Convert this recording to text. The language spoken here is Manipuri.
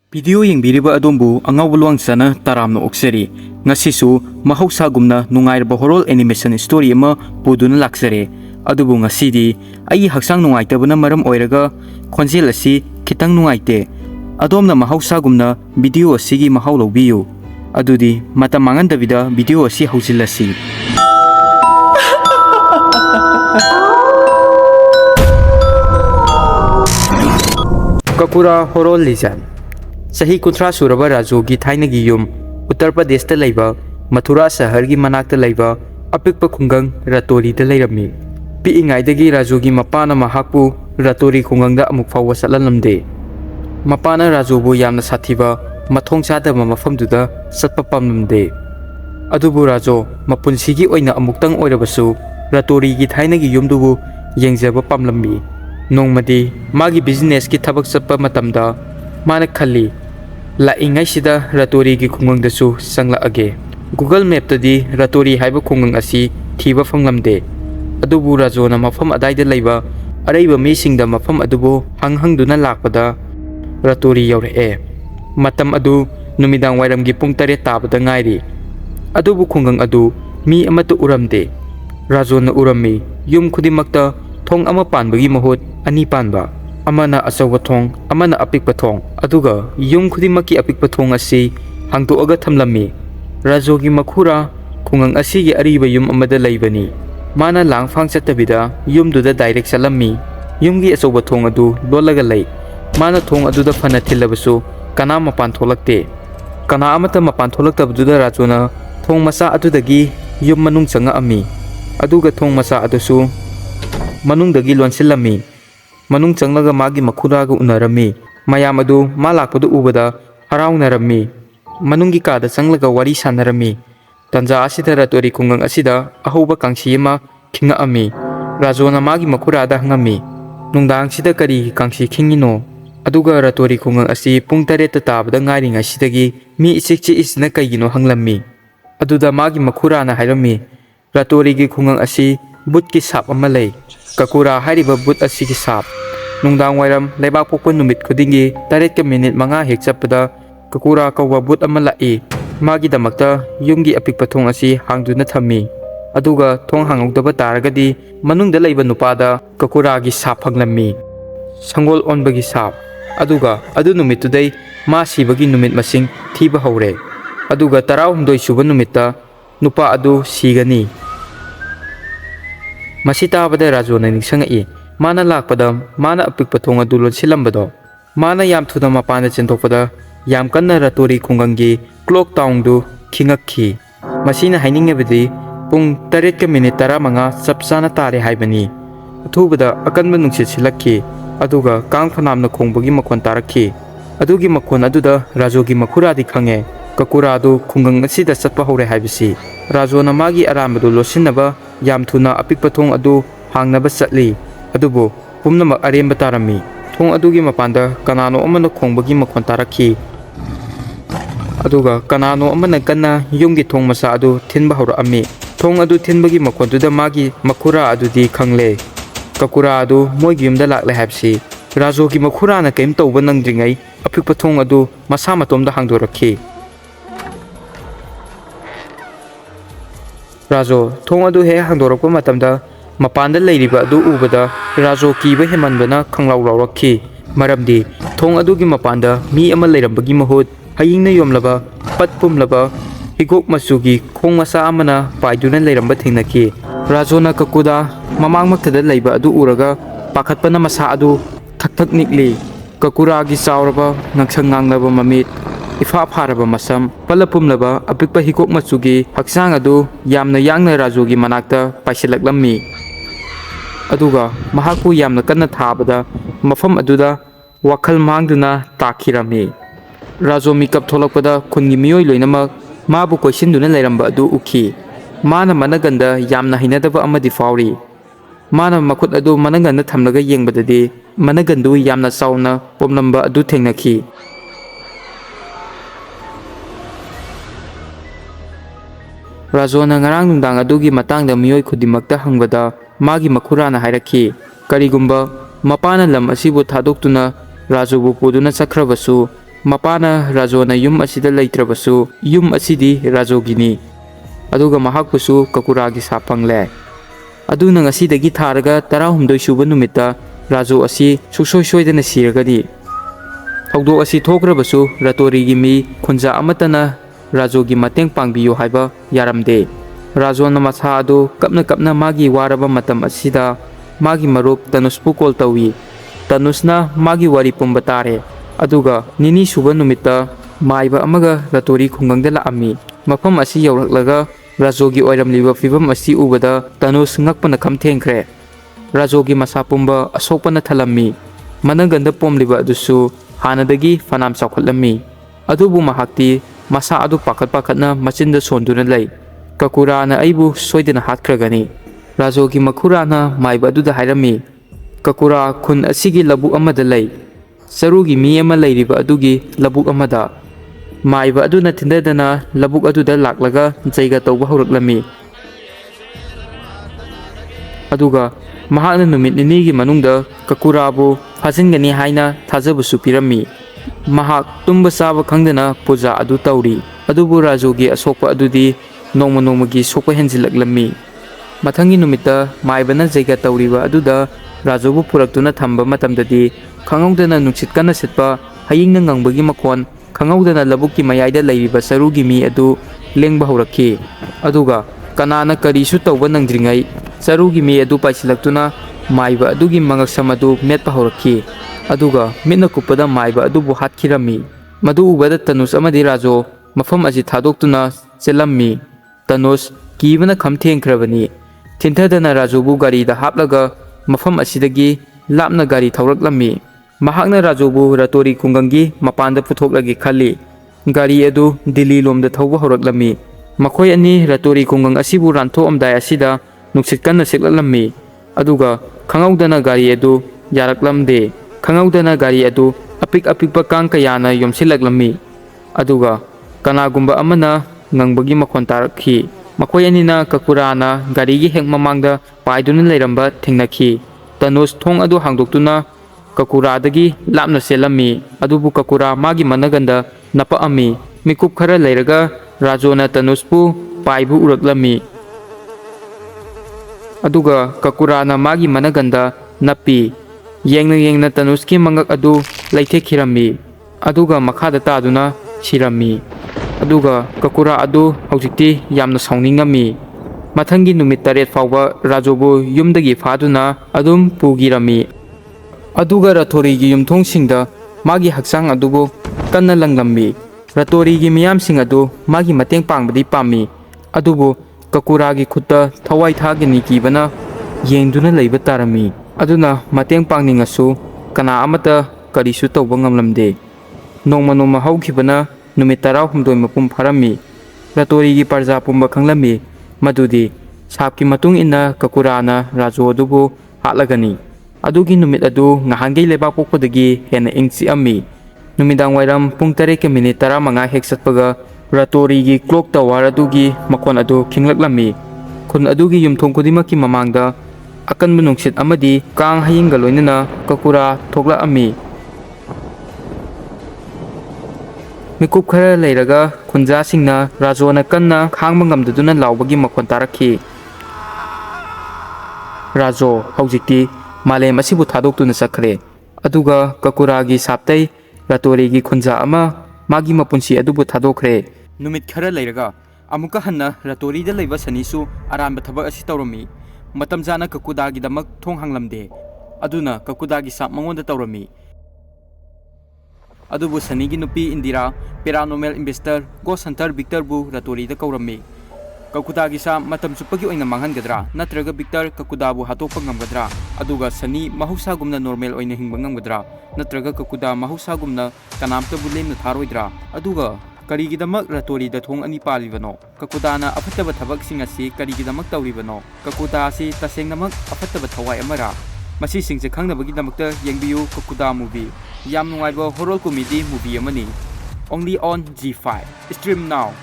Video yengbiriba adombu Angaoba Luwangchana taramna oksari. Ngasisu mahausa-gumna nungairaba horror animation story ama puduna laksare. Adubu ngasidi ai haksang nungaitabana maram oiraga khonjel asi khitang nungaite. Adomna mahausa-gumna video asigi mahau lawbiyu. Adudi matam mangandabida video asi haujilasi. Kakura horror legend. Sahi Kuntra Suraba Raju gi Thainagi yum Uttar Pradesh ta laiba Mathura Sahar gi manakta laiba apikpa khungang Ratori ta lairami. Piingaidagi Raju gi mapana mahakpu Ratori khungang da amuk fawwa satlanlamde. Mapana Raju bu yamna sathiba mathong chadaba mafamduda satpa pamlamde. Adubu Raju mapunsigi oina amuktang oirabasu Ratori gi Thainagi yumdubu yengjaba pamlambi. Nongmadi magi business ki thabak satpa matamda Mana khali la ingai sida Ratori gi khungang dasu sangla age. Google Map tadi Ratori haiba khungang asi thiba phanglamde. Adubu Rajona mafam adaida laiba araiba misingda mafam adubu hanghangduna lakpada Ratori yauree. Matam adu numidang wairam gi pung 8 tabada ngairi. Adubu khungang adu mi amatu uramde. Rajona urami yum khudimakta thong ama panbagi mahut ani panba. Amana asawa thong, amana apikpa thong, aduga yum khudimaki apikpa thong asi hangtoaga thamlami. Rajogi makhura khungang asigi ariba yum amada laibani. Mana langfang chatabida yum duda direct salami. Yumgi asawa thong adu lolaga lai. Mana thong aduda phana thilabasu kana mapan tholakte. Kana amata mapan tholaktabuda Rajona thong masa adudagi yum manung changa ami. Aduga thong masa adusu manungdagi lonsilami. Manung changlaga magi makhuraga unarami. Mayam adu malakpadu ubada haraunarami. Manungi kada changlaga wari sanarami. Tanja asida Ratori khungang asida ahoba kangsi ama khingaami. Rajona magi makhurada hangami. Nungdang sida kari kangsi khingino. Aduga Ratori khungang asi pung 8 ta tabada ngairi ngasidagi mi isikchi isna kaigino hanglammi. Aduda magi makhurana hairami. Ratori gi khungang asi but ki sap ama lei. Kakura hariba but asigi sap. Nungdang wairam laibak pokpon numit khudingi 8 ka minute manga hek chapada kakura kawwa but ama lai. Magi damakta yumgi apikpa thong asi hangduna thammi. Aduga thong hangawdaba taragadi manungda laiba nupada kakura gi sap phanglammi. Sangol onbagi sap. Aduga adu numit tudai ma sibagi numit masing thiba hore. Aduga 16 suba numitta nupa adu sigani. Masita pada Rajona ningsangai. Mana lakpada mana apikpa thong adu lonsilambado. Mana yam thuna mapana chentokpada yam kanna Ratori khungangi clock town du khingakhi. Masina hainingabadi pung 8 ka minute 15 chapchana tare haibani. Athubada akanba nungsit silakhi. Aduga kang phanamna khongbagi makhon tarakhi. Adugi makhon aduda Rajogi makhuradi khange. Kakura adu khungang asida chatpa hore haibisi. Rajona magi arambadu losinaba yam thuna apikpa thong adu hangnaba chatli. Adubo pumnamak aremba tarami. Thong adugi mapanda kanano amana khongbagi makhon tarakhi. Aduga kanano amana kanna yumgi thong masa adu thinba hawraami. Thong adu thinbagi makhonduda magi makhura adudi khangle. Kakura adu moigi yumda lakle haibsi. Rajogi makhurana kaim tawba nangdringai apikpa thong adu masa matomda hangdorakhi. Rajo thong adu he hangdorakpa matamda mapanda leiriba adu ubada Rajo kiba hemanbana khanglaw-lawrakhi. Maramdi thong adugi mapanda mi ama leirambagi mahut hayingna yomlaba patpumlaba higok masugi khong masa amana paiduna leiramba thingnaki. Rajona kakuda mamangmaktada leiba adu uraga pakhatpana masa adu thak nikli. Kakuragi chawraba ngaksang nganglaba mamit ifa pharaba masam palapumlaba apikpa higok masugi haksang adu yamna yangna Rajogi manakta paisilaklammi. Aduga mahakpu yamna kanna thabada mafam aduda wakhal mangduna takhirami. Rajo mikap tholakpada khungi miyoi loinamak mabu koisinduna leiramba adu ukhi. Mana managanda yamna hinadaba amadi fauri. Mana makut adu managanda thamlaga yengbadadi managandu yamna chawna pomlamba adu thengnakhi. Rajona ngarang nungdang adugi matangda miyoi khudimakta hangbada magi makhurana hairaki. Karigumba mapana lam asibu thadoktuna Rajobu puduna chakrabasu mapana Rajona yum asida leitrabasu yum asidi Rajogini aduga mahakpusu Kakuragi sapangle aduna ngasidagi tharaga 13 suba numita Rajo asi suksoi soidana siragadi thawdok asi thokrabasu Ratorigi mi khunja amatana Rajogi mateng pangbiyo haiba yaramde Rajona masa adu kapna magi waraba matam asida magi marup Tanuspu call tawi Tanusna magi wari pumbatare aduga nini suba numita maiba amaga Ratori khungangda laami mafam asi yauraklaga Rajogi oiramliba fibam asi ubada Tanus ngakpana khamthengkhre Rajogi masa pumba asopana thalami managanda pomliba adusu hanadagi fanam chawkhatlami adubu mahakti masa adu pakhatna machinda sonduna lei Kakurana aibu soidana hatkragani Rajogi makurana maiba aduda hairami Kakura khun asigi labuk amada lei sarugi mi ama leiriba adugi labuk amada maiba aduna tindadana labuk aduda laklaga jaiga tawba hauраklami aduga mahakna numit ninigi manungda Kakurabu phajingani haina thajabusu pirami mahak tumba saba khangdana puja adu tawri adubu Rajogi asokpa adudi nongmagi sokpa henjilaklami mathangi numita maibana jaiga tawriba aduda Rajobu puraktuna thamba matamdadi khangawdana nungsit kana setpa hayingna ngangbagi makhon khangawdana labukki mayaida leiriba sarugi mi adu lengba haurakhi aduga kanana karisu tawba nangdringai sarugi mi adu paisilaktuna maiba adugi mangaksam adu metpa haurakhi aduga mitna kupada maiba adubu hatkirami madu ubada Tanus amadi Rajo mafam aji thadoktuna chelammi Tanus kibana khamthengkhrabani thintadana Rajobu gari da haplaga mafam asidagi lapna gari thauraklammi mahakna Rajobu Ratori kungangi mapanda puthoklagi khali gari adu Delhi lomda thauba hauraklammi makhoi ani Ratori kungang asibu rantho amdai asida nuksit kanna seklatlammi aduga khangawdana gari adu yaraklamde khangawdana gari adu apikpa kang kayana yomsilaklammi aduga kanagumba amana ngangbagi makhon tarakhi makhoi anina Kakurana gari gi hek mamangda paiduna leiramba thingnakhi Tanus thong adu hangdoktuna Kakuradagi lapna selami adubu Kakura magi managanda napaami mikup khara leiraga Rajona Tanuspu paibu uraklami aduga Kakurana magi managanda napi yengna Tanuski mangak adu leithekirami aduga makhada taduna sirami aduga Kakura adu hawjikti yamna sawningami mathangi numit 8 fawba Rajobu yumdagi faduna adum pugirami aduga Ratorigi yumthongsingda magi haksang adubu kanna langlammi Ratorigi miyamsing adu magi mateng pangbadi pami adubu Kakuragi khutta thawai thagini kibana yengduna leiba tarami aduna mateng pangningasu kana amata karisu tawba ngamlamde nongma hawkhibana numit 18 mapum pharami Ratorigi parja pumba khanglami madudi sapki matung inna Kakurana Rajo adubu hatlagani adugi numit adu ngahangai lebak pokpadagi hena ingsi ami numidang wairam pung 3:15 hek satpaga Ratorigi clock tower adugi makon adu khinglaklami khun adugi yumthong kudimaki mamangda akanba nungsit amadi kang hayingga loinana Kakura thokla ami mikup khara leiraga khunja singna Rajona kanna khangba ngamdaduna lawbagi makon tarakhi Rajo hawjikti malem asibu thadoktuna sakhre aduga Kakuragi saptai Ratorigi khunja ama magi mapunsi adubu thadokre numit khara leiraga amuka hanna Ratorida leiba sanisu aramba thabak asi tawrami matam jana Kakudagi damak thong hanglamde aduna Kakudagi sap mangonda tawrami adubu sanigi nupi Indira paranormal investor ghost hunter Victor bu Ratorida kaurami Kakudagi sa matam chupagi oina manghangadra natraga Victor Kakudabu hatokpa ngamgadra aduga sani mahusagumna normal oina hingba ngamgadra natraga Kakuda mahusagumna kanamta bulemna tharoidra aduga karigidamak Ratorida thong ani palibano Kakudana afattaba thabak asi karigidamak tawribano Kakuda asi tasengnamak afattaba thawai amara masi singse khangnabagidamukta yengbiyu Kakuda movie yam nungaiba horror comedy movie amani only on G5 stream now